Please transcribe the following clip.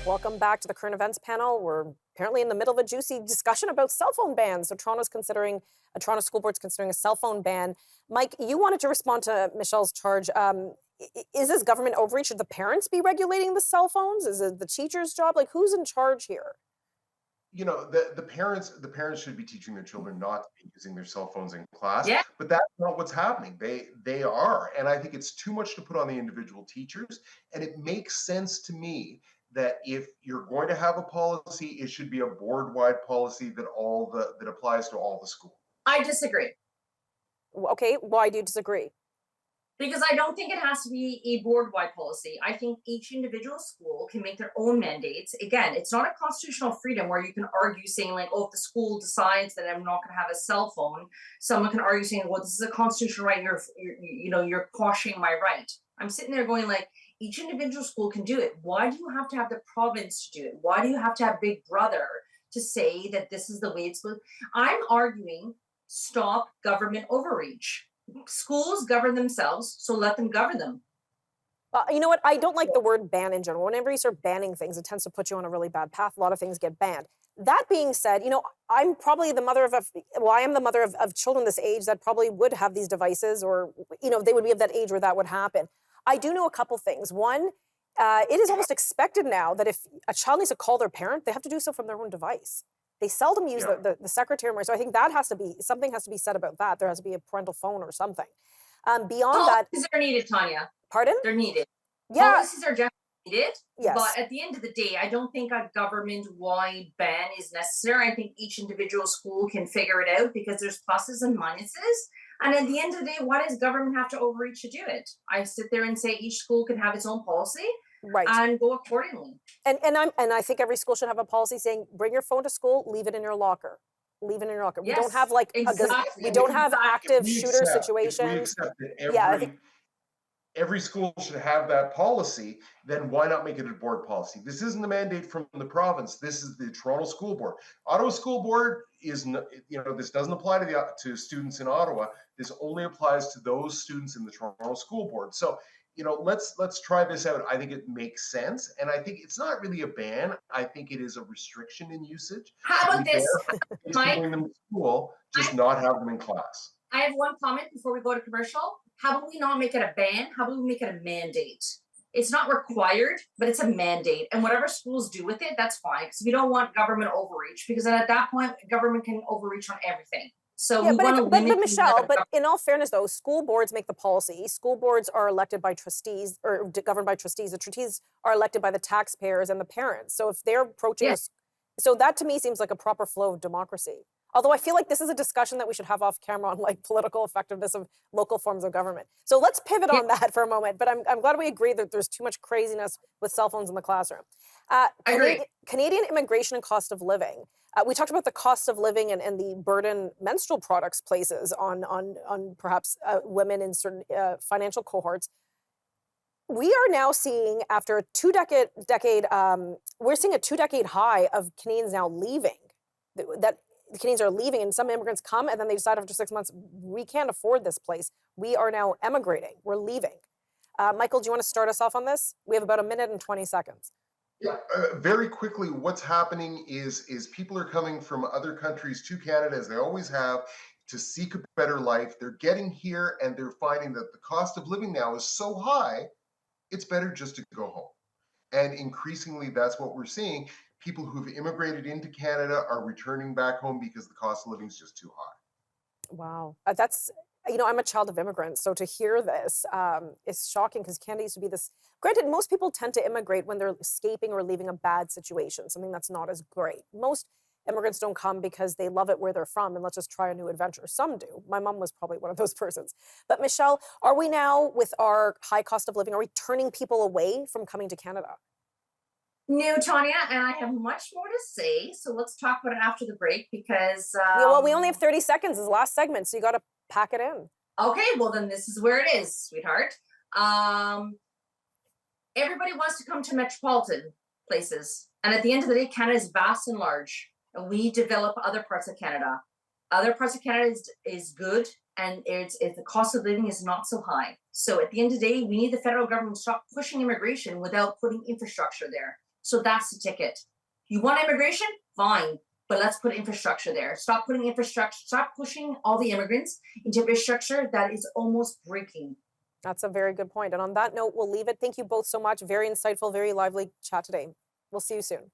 Welcome back to the current events panel. We're apparently in the middle of a juicy discussion about cell phone bans. So Toronto school board's considering a cell phone ban. Mike, you wanted to respond to Michelle's charge. Is this government overreach? Should the parents be regulating the cell phones? Is it the teacher's job? Like, who's in charge here? You know, the parents should be teaching their children not to be using their cell phones in class, Yeah, but that's not what's happening. They are, and I think it's too much to put on the individual teachers. And it makes sense to me that if you're going to have a policy, it should be a board-wide policy that applies to all the schools. I disagree Okay, why do you disagree? because I don't think it has to be a board-wide policy. I think each individual school can make their own mandates. Again, it's not a constitutional freedom where you can argue saying like, oh, if the school decides that I'm not going to have a cell phone, someone can argue saying, well, this is a constitutional right. You're quashing my right. I'm sitting there going like, each individual school can do it. Why do you have to have the province to do it? Why do you have to have Big Brother to say that this is the way it's supposed? I'm arguing stop government overreach. Schools govern themselves, so let them govern them. You know what? I don't like the word ban in general. Whenever you start banning things, it tends to put you on a really bad path. A lot of things get banned. That being said, I'm probably the mother I am the mother of children this age that probably would have these devices, or, they would be of that age where that would happen. I do know a couple things. One, it is almost expected now that if a child needs to call their parent, they have to do so from their own device. They seldom use Yeah. the secretary. So I think something has to be said about that. There has to be a parental phone or something. Beyond that, Policies are needed, Tanya. pardon? They're needed. Yeah, Policies are definitely needed. yes. But at the end of the day, I don't think a government-wide ban is necessary. I think each individual school can figure it out because there's pluses and minuses. And at the end of the day, why does government have to overreach to do it? I sit there and say each school can have its own policy Right. and go accordingly. And I think every school should have a policy saying, bring your phone to school, leave it in your locker. Leave it in your locker. We don't Yes, have exactly. we don't have active We shooter accept, if we situations. accept that Yeah, I think every school should have that policy, then why not make it a board policy? This isn't a mandate from the province. This is the Toronto School Board. Ottawa School Board is, this doesn't apply to students in Ottawa. This only applies to those students in the Toronto School Board. So, let's try this out. I think it makes sense, and I think it's not really a ban. I think it is a restriction in usage. How about this, Mike? Bring them to school, just I, not have them in class. I have one comment before we go to commercial. How about we not make it a ban? How about we make it a mandate? It's not required, but it's a mandate. And whatever schools do with it, that's fine. Because we don't want government overreach. Because then at that point, government can overreach on everything. So yeah, we want to but limit. Michelle, but in all fairness though, school boards make the policy. School boards are elected by trustees or governed by trustees. The trustees are elected by the taxpayers and the parents. So if they're approaching Yes. so that to me seems like a proper flow of democracy. Although I feel like this is a discussion that we should have off camera on like political effectiveness of local forms of government. So let's pivot on that for a moment. But I'm glad we agree that there's too much craziness with cell phones in the classroom. I agree. Canadian immigration and cost of living. We talked about the cost of living and the burden menstrual products places on perhaps women in certain financial cohorts. We are now seeing after a we're seeing a 2-decade high of Canadians now leaving. That the Canadians are leaving, and some immigrants come and then they decide after 6 months, we can't afford this place. We are now emigrating. We're leaving. Michael, do you want to start us off on this? We have about a minute and 20 seconds. Yeah, very quickly, what's happening is people are coming from other countries to Canada, as they always have, to seek a better life. They're getting here and they're finding that the cost of living now is so high, it's better just to go home. And increasingly, that's what we're seeing. People who've immigrated into Canada are returning back home because the cost of living is just too high. Wow. That's, I'm a child of immigrants. So to hear this is shocking because Canada used to be this. Granted, most people tend to immigrate when they're escaping or leaving a bad situation, something that's not as great. Most immigrants don't come because they love it where they're from and let's just try a new adventure. Some do. My mom was probably one of those persons. But Michelle, are we now, with our high cost of living, are we turning people away from coming to Canada? No, Tanya, and I have much more to say. So let's talk about it after the break because. Yeah, well, we only have 30 seconds. This is the last segment, so you got to pack it in. Okay, well then this is where it is, sweetheart. Everybody wants to come to metropolitan places, and at the end of the day, Canada is vast and large, and we develop other parts of Canada. Other parts of Canada is good, and the cost of living is not so high. So at the end of the day, we need the federal government to stop pushing immigration without putting infrastructure there. So that's the ticket. You want immigration? Fine. But let's put infrastructure there. Stop putting infrastructure, stop pushing all the immigrants into infrastructure that is almost breaking. That's a very good point. And on that note, we'll leave it. Thank you both so much. Very insightful, very lively chat today. We'll see you soon.